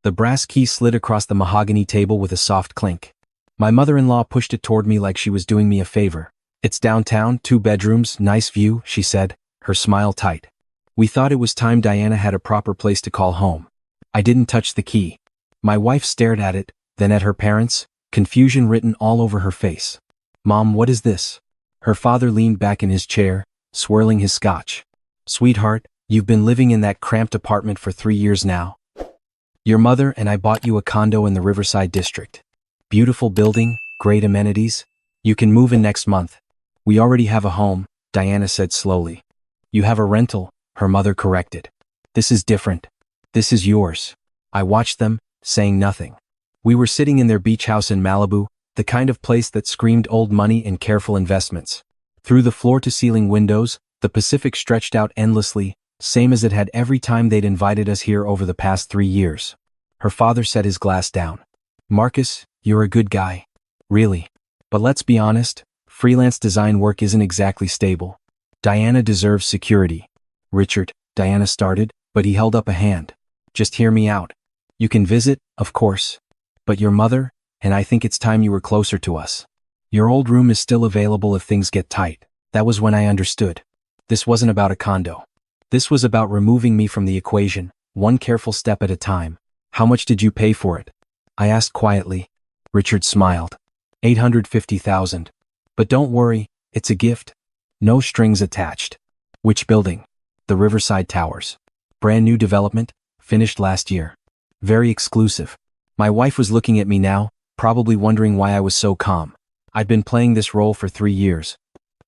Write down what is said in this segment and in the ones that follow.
The brass key slid across the mahogany table with a soft clink. My mother-in-law pushed it toward me like she was doing me a favor. "It's downtown, 2 bedrooms, nice view," she said, her smile tight. We thought it was time Diana had a proper place to call home. I didn't touch the key. My wife stared at it, then at her parents, confusion written all over her face. "Mom, what is this?" Her father leaned back in his chair, swirling his scotch. "Sweetheart, you've been living in that cramped apartment for 3 years now. Your mother and I bought you a condo in the Riverside district. Beautiful building, great amenities. You can move in next month." "We already have a home," Diana said slowly. "You have a rental," her mother corrected. "This is different. This is yours." I watched them, saying nothing. We were sitting in their beach house in Malibu, the kind of place that screamed old money and careful investments. Through the floor-to-ceiling windows, the Pacific stretched out endlessly, same as it had every time they'd invited us here over the past 3 years. Her father set his glass down. "Marcus, you're a good guy. Really. But let's be honest, freelance design work isn't exactly stable. Diana deserves security." "Richard," Diana started, but he held up a hand. "Just hear me out. You can visit, of course. But your mother, and I think it's time you were closer to us. Your old room is still available if things get tight." That was when I understood. This wasn't about a condo. This was about removing me from the equation, one careful step at a time. "How much did you pay for it?" I asked quietly. Richard smiled. $850,000. "But don't worry, it's a gift. No strings attached." "Which building?" "The Riverside Towers. Brand new development, finished last year. Very exclusive." My wife was looking at me now, probably wondering why I was so calm. I'd been playing this role for 3 years.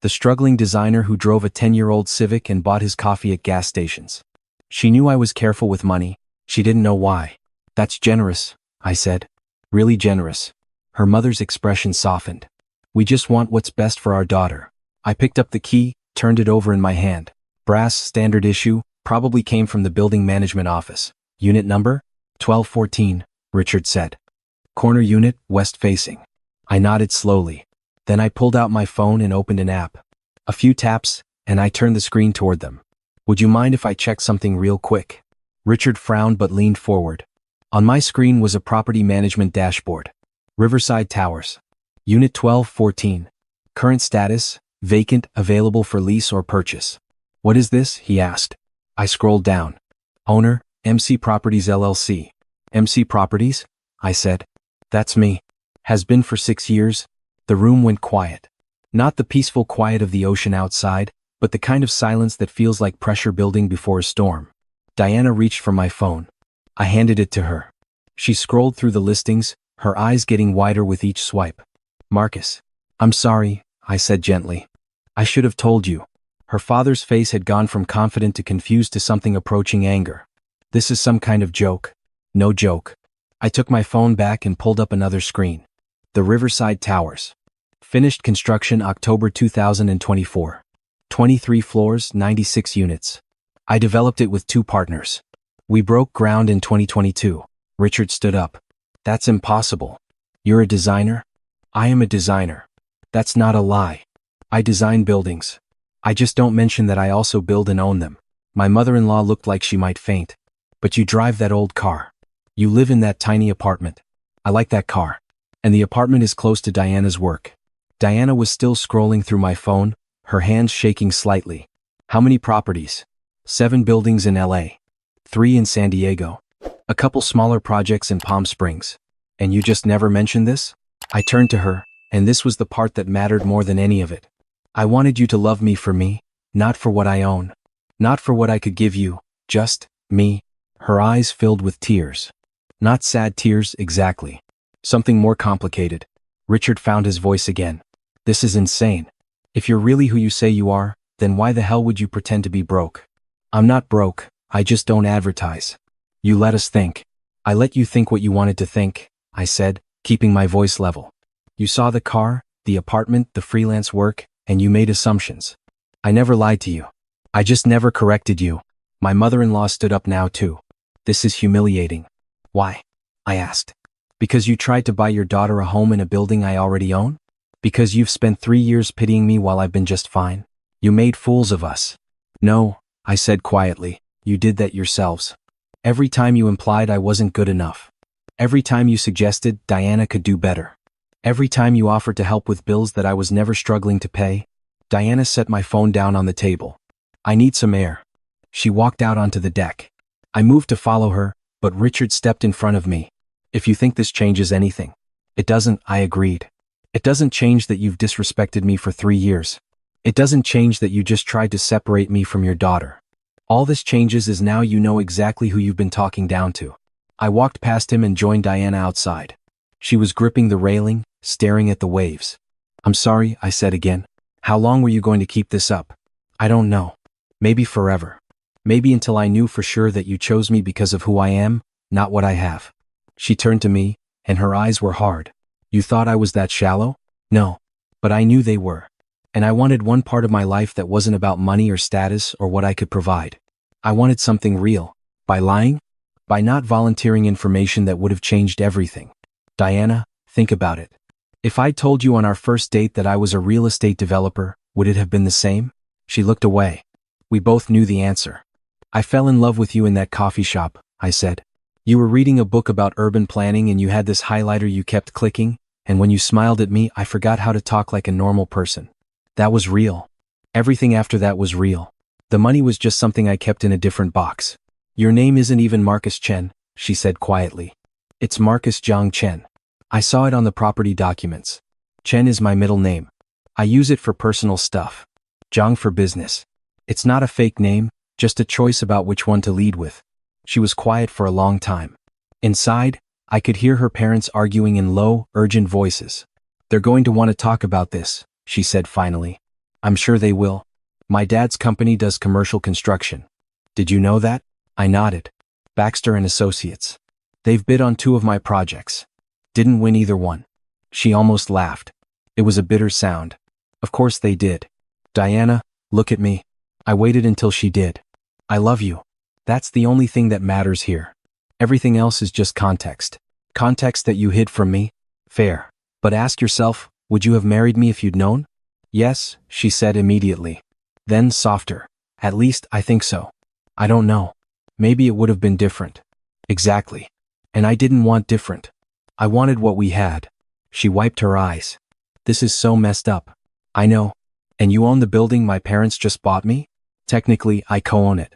The struggling designer who drove a 10-year-old Civic and bought his coffee at gas stations. She knew I was careful with money. She didn't know why. "That's generous," I said. "Really generous." Her mother's expression softened. "We just want what's best for our daughter." I picked up the key, turned it over in my hand. Brass, standard issue, probably came from the building management office. "Unit number?" 1214, Richard said. "Corner unit, west facing." I nodded slowly. Then I pulled out my phone and opened an app. A few taps, and I turned the screen toward them. "Would you mind if I check something real quick?" Richard frowned but leaned forward. On my screen was a property management dashboard. Riverside Towers. Unit 1214. Current status, vacant, available for lease or purchase. "What is this?" he asked. I scrolled down. "Owner, MC Properties LLC. "MC Properties?" I said. "That's me. Has been for 6 years." The room went quiet. Not the peaceful quiet of the ocean outside, but the kind of silence that feels like pressure building before a storm. Diana reached for my phone. I handed it to her. She scrolled through the listings, her eyes getting wider with each swipe. "Marcus. I'm sorry," I said gently. "I should have told you." Her father's face had gone from confident to confused to something approaching anger. "This is some kind of joke." "No joke." I took my phone back and pulled up another screen. The Riverside Towers. Finished construction October 2024. 23 floors, 96 units. I developed it with 2 partners. We broke ground in 2022. Richard stood up. "That's impossible. You're a designer?" "I am a designer." "That's not a lie. I design buildings. I just don't mention that I also build and own them." My mother-in-law looked like she might faint. "But you drive that old car. You live in that tiny apartment." "I like that car. And the apartment is close to Diana's work." Diana was still scrolling through my phone, her hands shaking slightly. "How many properties?" 7 buildings in LA. 3 in San Diego. A couple smaller projects in Palm Springs. "And you just never mentioned this?" I turned to her, and this was the part that mattered more than any of it. "I wanted you to love me for me, not for what I own. Not for what I could give you, just me." Her eyes filled with tears. Not sad tears, exactly. Something more complicated. Richard found his voice again. "This is insane. If you're really who you say you are, then why the hell would you pretend to be broke?" "I'm not broke, I just don't advertise." "You let us think." "I let you think what you wanted to think," I said, keeping my voice level. "You saw the car, the apartment, the freelance work, and you made assumptions. I never lied to you. I just never corrected you." My mother-in-law stood up now too. "This is humiliating." "Why?" I asked. "Because you tried to buy your daughter a home in a building I already own? Because you've spent 3 years pitying me while I've been just fine? You made fools of us." "No," I said quietly, "you did that yourselves. Every time you implied I wasn't good enough. Every time you suggested Diana could do better. Every time you offered to help with bills that I was never struggling to pay. Diana set my phone down on the table. I need some air. She walked out onto the deck. I moved to follow her, but Richard stepped in front of me. If you think this changes anything. It doesn't, I agreed. It doesn't change that you've disrespected me for 3 years. It doesn't change that you just tried to separate me from your daughter. All this changes is now you know exactly who you've been talking down to. I walked past him and joined Diana outside. She was gripping the railing, staring at the waves. I'm sorry, I said again. How long were you going to keep this up? I don't know. Maybe forever. Maybe until I knew for sure that you chose me because of who I am, not what I have. She turned to me, and her eyes were hard. You thought I was that shallow? No. But I knew they were. And I wanted one part of my life that wasn't about money or status or what I could provide. I wanted something real. By lying? By not volunteering information that would have changed everything. Diana, think about it. If I told you on our first date that I was a real estate developer, would it have been the same? She looked away. We both knew the answer. I fell in love with you in that coffee shop, I said. You were reading a book about urban planning and you had this highlighter you kept clicking, and when you smiled at me, I forgot how to talk like a normal person. That was real. Everything after that was real. The money was just something I kept in a different box. Your name isn't even Marcus Chen, she said quietly. It's Marcus Zhang Chen. I saw it on the property documents. Chen is my middle name. I use it for personal stuff. Zhang for business. It's not a fake name, just a choice about which one to lead with. She was quiet for a long time. Inside, I could hear her parents arguing in low, urgent voices. They're going to want to talk about this, she said finally. I'm sure they will. My dad's company does commercial construction. Did you know that? I nodded. Baxter and Associates. They've bid on 2 of my projects. Didn't win either one. She almost laughed. It was a bitter sound. Of course they did. Diana, look at me. I waited until she did. I love you. That's the only thing that matters here. Everything else is just context. Context that you hid from me? Fair. But ask yourself, would you have married me if you'd known? Yes, she said immediately. Then softer. At least, I think so. I don't know. Maybe it would have been different. Exactly. And I didn't want different. I wanted what we had. She wiped her eyes. This is so messed up. I know. And you own the building my parents just bought me? Technically, I co-own it.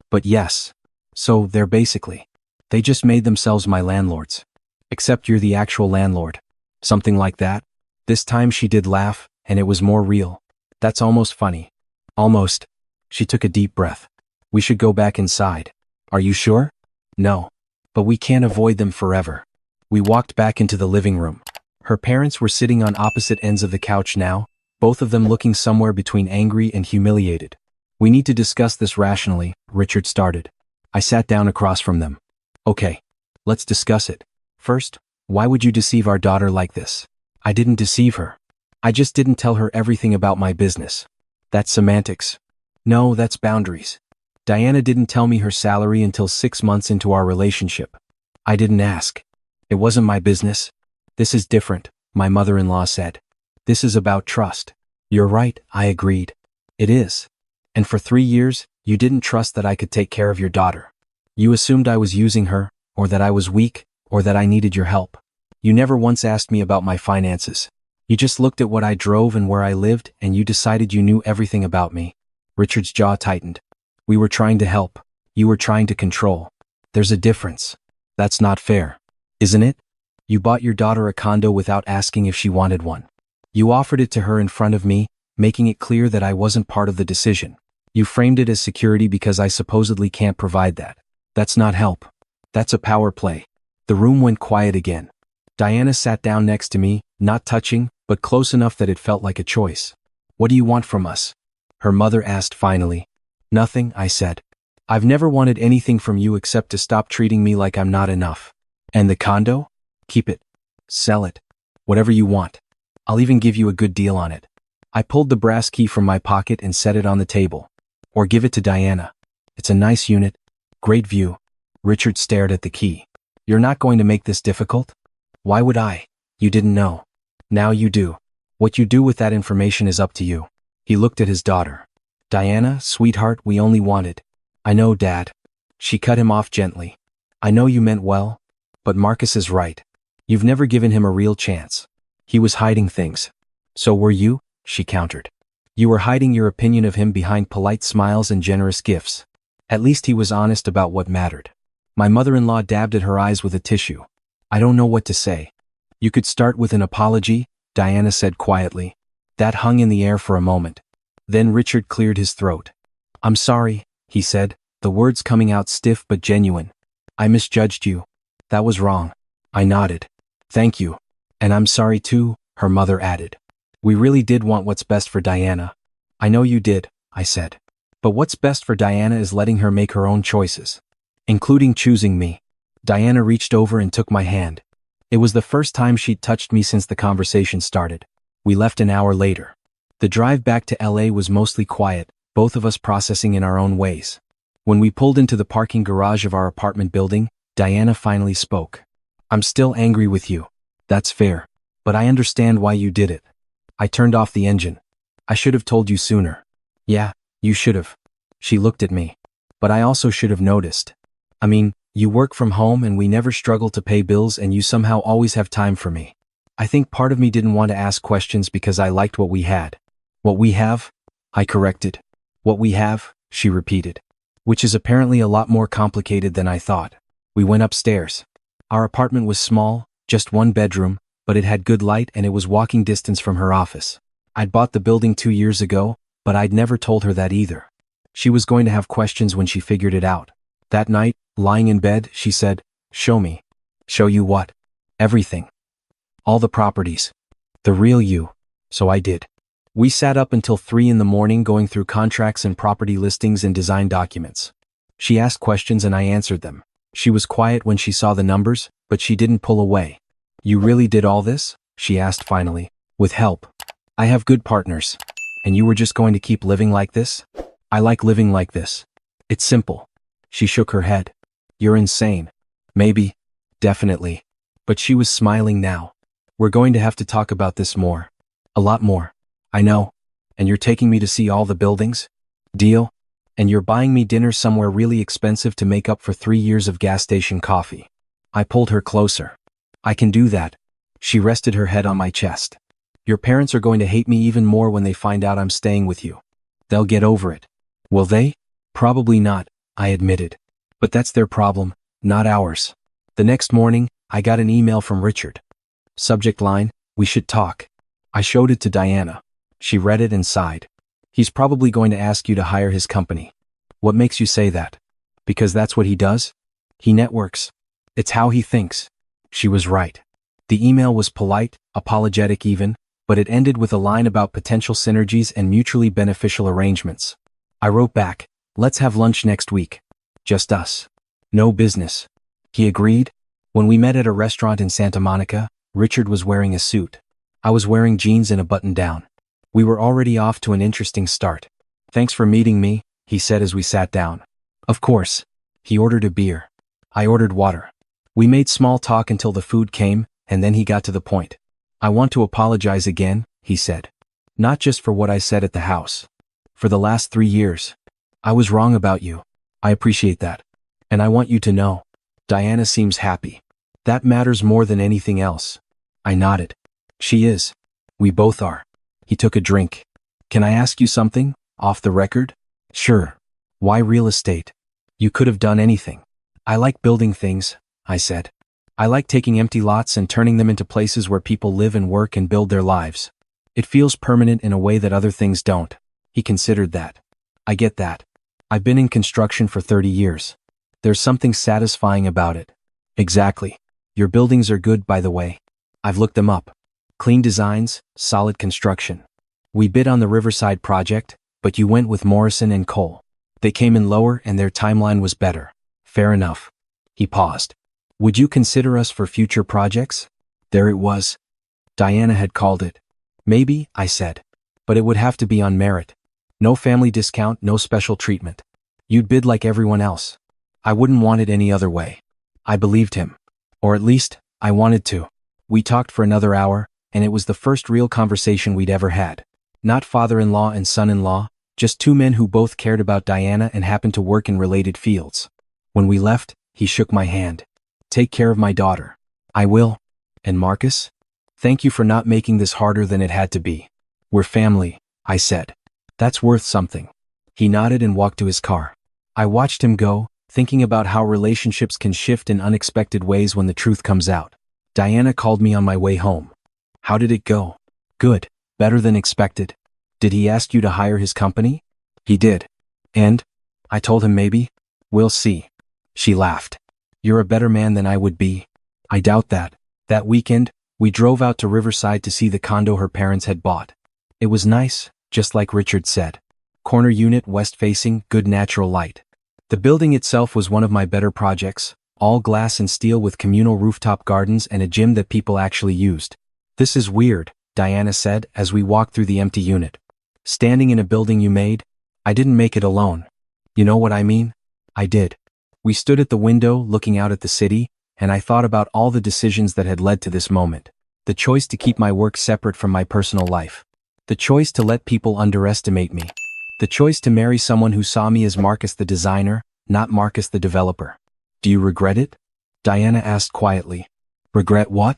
But yes. So, they're basically. They just made themselves my landlords. Except you're the actual landlord. Something like that. This time she did laugh, and it was more real. That's almost funny. Almost. She took a deep breath. We should go back inside. Are you sure? No. But we can't avoid them forever. We walked back into the living room. Her parents were sitting on opposite ends of the couch now, both of them looking somewhere between angry and humiliated. We need to discuss this rationally, Richard started. I sat down across from them. Okay. Let's discuss it. First, why would you deceive our daughter like this? I didn't deceive her. I just didn't tell her everything about my business. That's semantics. No, that's boundaries. Diana didn't tell me her salary until 6 months into our relationship. I didn't ask. It wasn't my business. This is different, my mother-in-law said. This is about trust. You're right, I agreed. It is. And for 3 years, you didn't trust that I could take care of your daughter. You assumed I was using her, or that I was weak, or that I needed your help. You never once asked me about my finances. You just looked at what I drove and where I lived, and you decided you knew everything about me. Richard's jaw tightened. We were trying to help. You were trying to control. There's a difference. That's not fair. Isn't it? You bought your daughter a condo without asking if she wanted one. You offered it to her in front of me, making it clear that I wasn't part of the decision. You framed it as security because I supposedly can't provide that. That's not help. That's a power play. The room went quiet again. Diana sat down next to me, not touching, but close enough that it felt like a choice. What do you want from us? Her mother asked finally. Nothing, I said. I've never wanted anything from you except to stop treating me like I'm not enough. And the condo? Keep it. Sell it. Whatever you want. I'll even give you a good deal on it. I pulled the brass key from my pocket and set it on the table. Or give it to Diana. It's a nice unit. Great view. Richard stared at the key. You're not going to make this difficult? Why would I? You didn't know. Now you do. What you do with that information is up to you. He looked at his daughter. Diana, sweetheart, we only wanted. I know, Dad. She cut him off gently. I know you meant well, but Marcus is right. You've never given him a real chance. He was hiding things. So were you, she countered. You were hiding your opinion of him behind polite smiles and generous gifts. At least he was honest about what mattered. My mother-in-law dabbed at her eyes with a tissue. I don't know what to say. You could start with an apology, Diana said quietly. That hung in the air for a moment. Then Richard cleared his throat. I'm sorry, he said, the words coming out stiff but genuine. I misjudged you. That was wrong. I nodded. Thank you. And I'm sorry too, her mother added. We really did want what's best for Diana. I know you did, I said. But what's best for Diana is letting her make her own choices. Including choosing me. Diana reached over and took my hand. It was the first time she'd touched me since the conversation started. We left an hour later. The drive back to LA was mostly quiet, both of us processing in our own ways. When we pulled into the parking garage of our apartment building, Diana finally spoke. I'm still angry with you. That's fair. But I understand why you did it. I turned off the engine. I should have told you sooner. Yeah, you should have. She looked at me. But I also should have noticed. I mean, you work from home and we never struggle to pay bills and you somehow always have time for me. I think part of me didn't want to ask questions because I liked what we had. What we have? I corrected. What we have, she repeated. Which is apparently a lot more complicated than I thought. We went upstairs. Our apartment was small, just one bedroom, but it had good light and it was walking distance from her office. I'd bought the building 2 years ago, but I'd never told her that either. She was going to have questions when she figured it out. That night, lying in bed, she said, Show me. Show you what? Everything. All the properties. The real you. So I did. We sat up until 3 in the morning going through contracts and property listings and design documents. She asked questions and I answered them. She was quiet when she saw the numbers, but she didn't pull away. You really did all this? She asked finally. With help. I have good partners. And you were just going to keep living like this? I like living like this. It's simple. She shook her head. You're insane. Maybe. Definitely. But she was smiling now. We're going to have to talk about this more. A lot more. I know. And you're taking me to see all the buildings? Deal? And you're buying me dinner somewhere really expensive to make up for 3 years of gas station coffee. I pulled her closer. I can do that. She rested her head on my chest. Your parents are going to hate me even more when they find out I'm staying with you. They'll get over it. Will they? Probably not, I admitted. But that's their problem, not ours. The next morning, I got an email from Richard. Subject line, we should talk. I showed it to Diana. She read it and sighed. He's probably going to ask you to hire his company. What makes you say that? Because that's what he does? He networks. It's how he thinks. She was right. The email was polite, apologetic even, but it ended with a line about potential synergies and mutually beneficial arrangements. I wrote back, let's have lunch next week. Just us. No business. He agreed. When we met at a restaurant in Santa Monica, Richard was wearing a suit. I was wearing jeans and a button-down. We were already off to an interesting start. Thanks for meeting me, he said as we sat down. Of course. He ordered a beer. I ordered water. We made small talk until the food came, and then he got to the point. I want to apologize again, he said. Not just for what I said at the house. For the last 3 years. I was wrong about you. I appreciate that. And I want you to know. Diana seems happy. That matters more than anything else. I nodded. She is. We both are. He took a drink. Can I ask you something, off the record? Sure. Why real estate? You could have done anything. I like building things, I said. I like taking empty lots and turning them into places where people live and work and build their lives. It feels permanent in a way that other things don't. He considered that. I get that. I've been in construction for 30 years. There's something satisfying about it. Exactly. Your buildings are good, by the way. I've looked them up. Clean designs, solid construction. We bid on the Riverside project, but you went with Morrison and Cole. They came in lower and their timeline was better. Fair enough. He paused. Would you consider us for future projects? There it was. Diana had called it. Maybe, I said. But it would have to be on merit. No family discount, no special treatment. You'd bid like everyone else. I wouldn't want it any other way. I believed him. Or at least, I wanted to. We talked for another hour, and it was the first real conversation we'd ever had. Not father-in-law and son-in-law, just two men who both cared about Diana and happened to work in related fields. When we left, He shook my hand. Take care of my daughter. I will. And Marcus? Thank you for not making this harder than it had to be. We're family, I said. That's worth something. He nodded and walked to his car. I watched him go, thinking about how relationships can shift in unexpected ways when the truth comes out. Diana called me on my way home. How did it go? Good. Better than expected. Did he ask you to hire his company? He did. And? I told him maybe. We'll see. She laughed. You're a better man than I would be. I doubt that. That weekend, we drove out to Riverside to see the condo her parents had bought. It was nice, just like Richard said. Corner unit, west-facing, good natural light. The building itself was one of my better projects, all glass and steel with communal rooftop gardens and a gym that people actually used. This is weird, Diana said as we walked through the empty unit. Standing in a building you made? I didn't make it alone. You know what I mean? I did. We stood at the window looking out at the city, and I thought about all the decisions that had led to this moment. The choice to keep my work separate from my personal life. The choice to let people underestimate me. The choice to marry someone who saw me as Marcus the designer, not Marcus the developer. Do you regret it? Diana asked quietly. Regret what?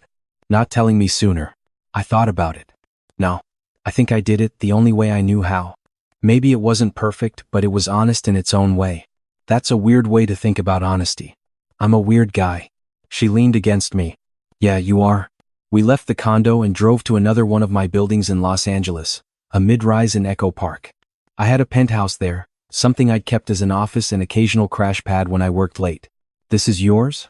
Not telling me sooner. I thought about it. No. I think I did it the only way I knew how. Maybe it wasn't perfect, but it was honest in its own way. That's a weird way to think about honesty. I'm a weird guy. She leaned against me. Yeah, you are. We left the condo and drove to another one of my buildings in Los Angeles, a mid-rise in Echo Park. I had a penthouse there, something I'd kept as an office and occasional crash pad when I worked late. This is yours?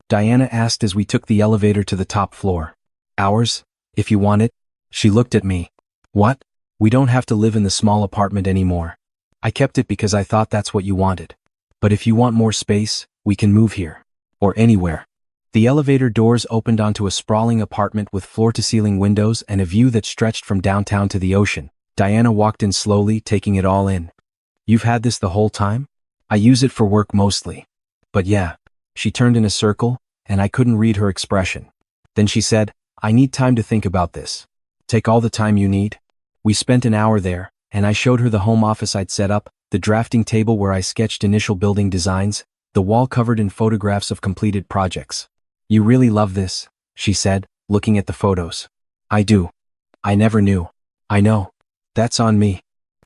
Diana asked as we took the elevator to the top floor. Ours, if you want it. She looked at me. What? We don't have to live in the small apartment anymore. I kept it because I thought that's what you wanted. But if you want more space, we can move here. Or anywhere. The elevator doors opened onto a sprawling apartment with floor-to-ceiling windows and a view that stretched from downtown to the ocean. Diana walked in slowly, taking it all in. You've had this the whole time? I use it for work mostly. But yeah. She turned in a circle, and I couldn't read her expression. Then she said, I need time to think about this. Take all the time you need. We spent an hour there, and I showed her the home office I'd set up, the drafting table where I sketched initial building designs, the wall covered in photographs of completed projects. You really love this, she said, looking at the photos. I do. I never knew. I know. That's on me.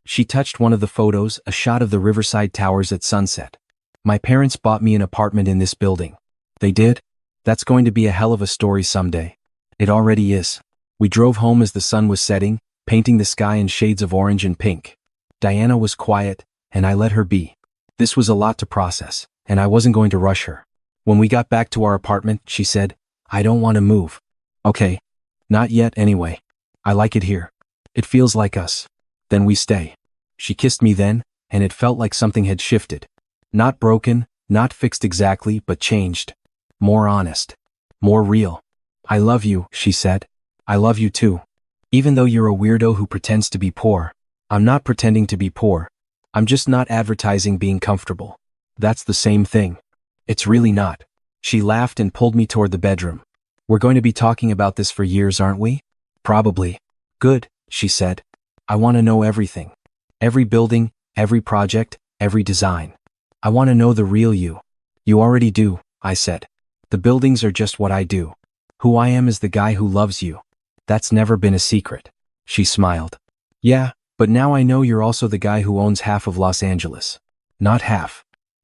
She touched one of the photos, a shot of the Riverside Towers at sunset. My parents bought me an apartment in this building. They did? That's going to be a hell of a story someday. It already is. We drove home as the sun was setting, painting the sky in shades of orange and pink. Diana was quiet, and I let her be. This was a lot to process, and I wasn't going to rush her. When we got back to our apartment, she said, I don't want to move. Okay. Not yet anyway. I like it here. It feels like us. Then we stay. She kissed me then, and it felt like something had shifted. Not broken, not fixed exactly, but changed. More honest. More real. I love you, she said. I love you too. Even though you're a weirdo who pretends to be poor. I'm not pretending to be poor. I'm just not advertising being comfortable. That's the same thing. It's really not. She laughed and pulled me toward the bedroom. We're going to be talking about this for years, aren't we? Probably. Good, she said. I want to know everything. Every building, every project, every design. I want to know the real you. You already do, I said. The buildings are just what I do. Who I am is the guy who loves you. That's never been a secret. She smiled. Yeah, but now I know you're also the guy who owns half of Los Angeles. Not half.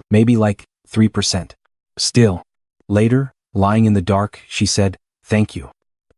Maybe like 3%. Still. Later, lying in the dark, she said, thank you.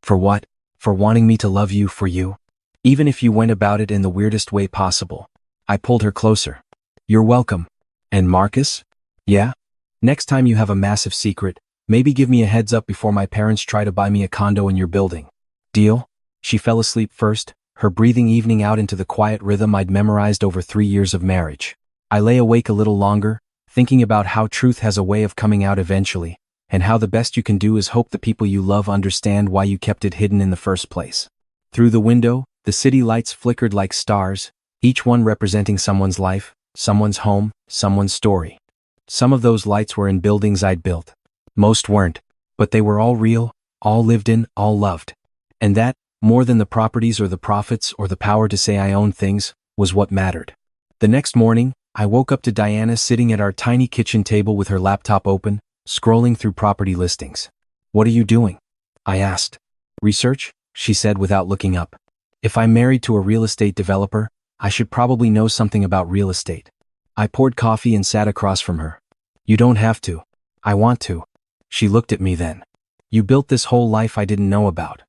For what? For wanting me to love you for you? Even if you went about it in the weirdest way possible. I pulled her closer. You're welcome. And Marcus? Yeah? Next time you have a massive secret, maybe give me a heads up before my parents try to buy me a condo in your building. Deal? She fell asleep first, her breathing evening out into the quiet rhythm I'd memorized over 3 years of marriage. I lay awake a little longer, thinking about how truth has a way of coming out eventually, and how the best you can do is hope the people you love understand why you kept it hidden in the first place. Through the window, the city lights flickered like stars, each one representing someone's life, someone's home, someone's story. Some of those lights were in buildings I'd built. Most weren't, but they were all real, all lived in, all loved. And that, more than the properties or the profits or the power to say I owned things, was what mattered. The next morning, I woke up to Diana sitting at our tiny kitchen table with her laptop open, scrolling through property listings. What are you doing? I asked. Research, she said without looking up. If I'm married to a real estate developer, I should probably know something about real estate. I poured coffee and sat across from her. You don't have to. I want to. She looked at me then. You built this whole life I didn't know about.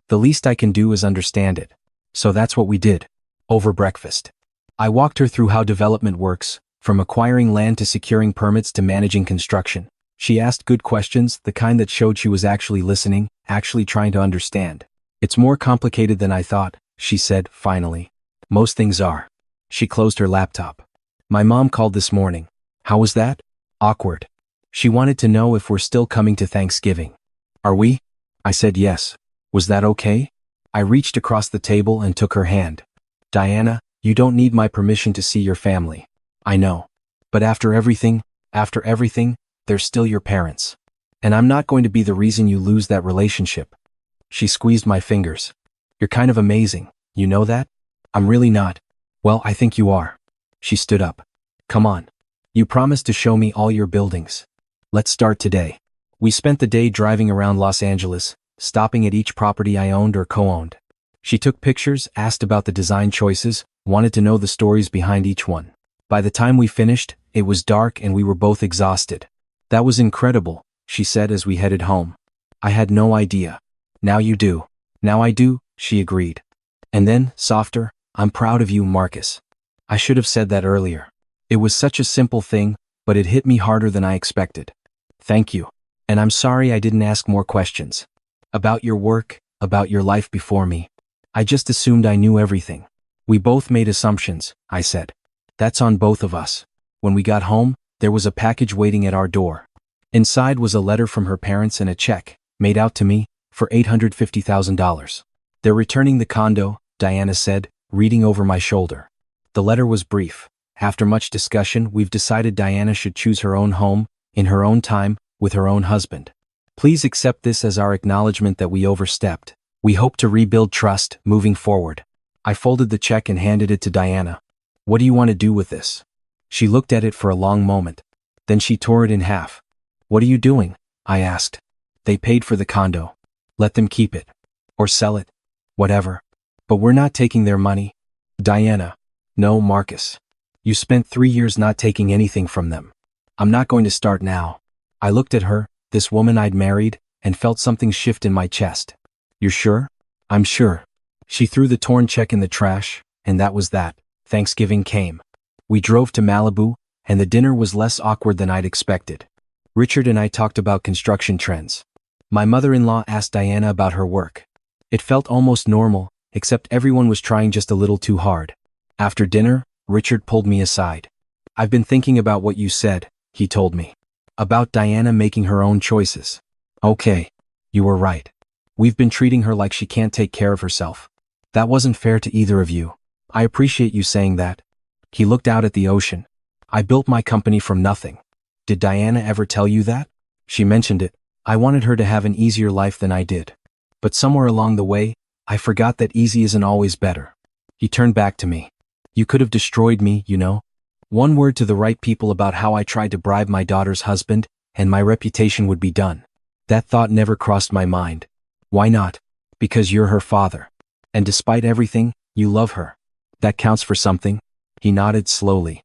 The least I can do is understand it. So that's what we did. Over breakfast. I walked her through how development works, from acquiring land to securing permits to managing construction. She asked good questions, the kind that showed she was actually listening, actually trying to understand. It's more complicated than I thought, she said, finally. Most things are. She closed her laptop. My mom called this morning. How was that? Awkward. She wanted to know if we're still coming to Thanksgiving. Are we? I said yes. Was that okay? I reached across the table and took her hand. Diana, you don't need my permission to see your family. I know. But after everything, they're still your parents. And I'm not going to be the reason you lose that relationship. She squeezed my fingers. You're kind of amazing, you know that? I'm really not. Well, I think you are. She stood up. Come on. You promised to show me all your buildings. Let's start today. We spent the day driving around Los Angeles, stopping at each property I owned or co-owned. She took pictures, asked about the design choices, wanted to know the stories behind each one. By the time we finished, it was dark and we were both exhausted. That was incredible, she said as we headed home. I had no idea. Now you do. Now I do, she agreed. And then, softer, I'm proud of you, Marcus. I should have said that earlier. It was such a simple thing, but it hit me harder than I expected. Thank you. And I'm sorry I didn't ask more questions. About your work, about your life before me. I just assumed I knew everything. We both made assumptions, I said. That's on both of us. When we got home, there was a package waiting at our door. Inside was a letter from her parents and a check, made out to me, for $850,000. They're returning the condo, Diana said, reading over my shoulder. The letter was brief. After much discussion, we've decided Diana should choose her own home, in her own time, with her own husband. Please accept this as our acknowledgement that we overstepped. We hope to rebuild trust, moving forward. I folded the check and handed it to Diana. What do you want to do with this? She looked at it for a long moment. Then she tore it in half. What are you doing? I asked. They paid for the condo. Let them keep it. Or sell it. Whatever. But we're not taking their money. Diana. No, Marcus. You spent 3 years not taking anything from them. I'm not going to start now. I looked at her, this woman I'd married, and felt something shift in my chest. You're sure? I'm sure. She threw the torn check in the trash, and that was that. Thanksgiving came. We drove to Malibu, and the dinner was less awkward than I'd expected. Richard and I talked about construction trends. My mother-in-law asked Diana about her work. It felt almost normal, except everyone was trying just a little too hard. After dinner, Richard pulled me aside. I've been thinking about what you said, he told me. About Diana making her own choices. Okay. You were right. We've been treating her like she can't take care of herself. That wasn't fair to either of you. I appreciate you saying that. He looked out at the ocean. I built my company from nothing. Did Diana ever tell you that? She mentioned it. I wanted her to have an easier life than I did. But somewhere along the way, I forgot that easy isn't always better. He turned back to me. You could have destroyed me, you know. One word to the right people about how I tried to bribe my daughter's husband, and my reputation would be done. That thought never crossed my mind. Why not? Because you're her father. And despite everything, you love her. That counts for something. He nodded slowly.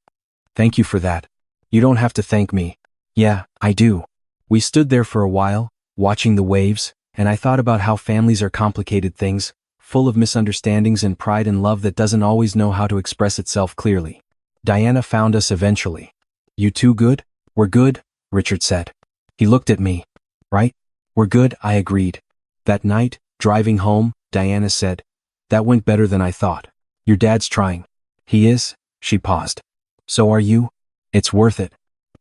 Thank you for that. You don't have to thank me. Yeah, I do. We stood there for a while, watching the waves, and I thought about how families are complicated things, full of misunderstandings and pride and love that doesn't always know how to express itself clearly. Diana found us eventually. You two good? We're good, Richard said. He looked at me. Right? We're good, I agreed. That night, driving home, Diana said, that went better than I thought. Your dad's trying. He is? She paused. So are you? It's worth it.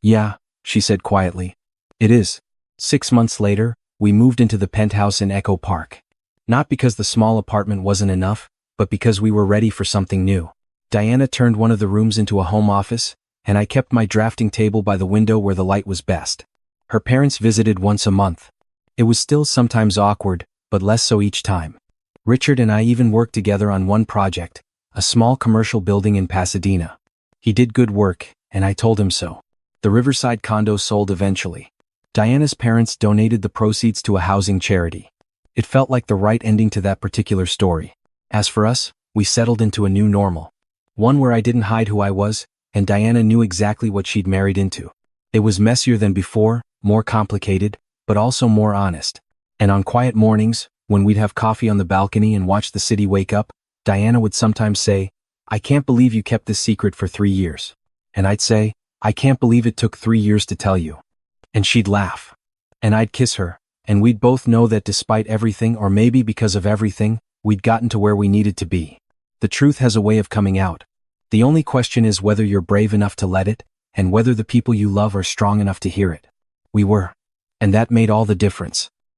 Yeah, she said quietly. It is. 6 months later, we moved into the penthouse in Echo Park. Not because the small apartment wasn't enough, but because we were ready for something new. Diana turned one of the rooms into a home office, and I kept my drafting table by the window where the light was best. Her parents visited once a month. It was still sometimes awkward, but less so each time. Richard and I even worked together on one project, a small commercial building in Pasadena. He did good work, and I told him so. The Riverside condo sold eventually. Diana's parents donated the proceeds to a housing charity. It felt like the right ending to that particular story. As for us, we settled into a new normal. One where I didn't hide who I was, and Diana knew exactly what she'd married into. It was messier than before, more complicated, but also more honest. And on quiet mornings, when we'd have coffee on the balcony and watch the city wake up, Diana would sometimes say, "I can't believe you kept this secret for 3 years." And I'd say, "I can't believe it took 3 years to tell you." And she'd laugh. And I'd kiss her, and we'd both know that despite everything, or maybe because of everything, we'd gotten to where we needed to be. The truth has a way of coming out. The only question is whether you're brave enough to let it, and whether the people you love are strong enough to hear it. We were. And that made all the difference.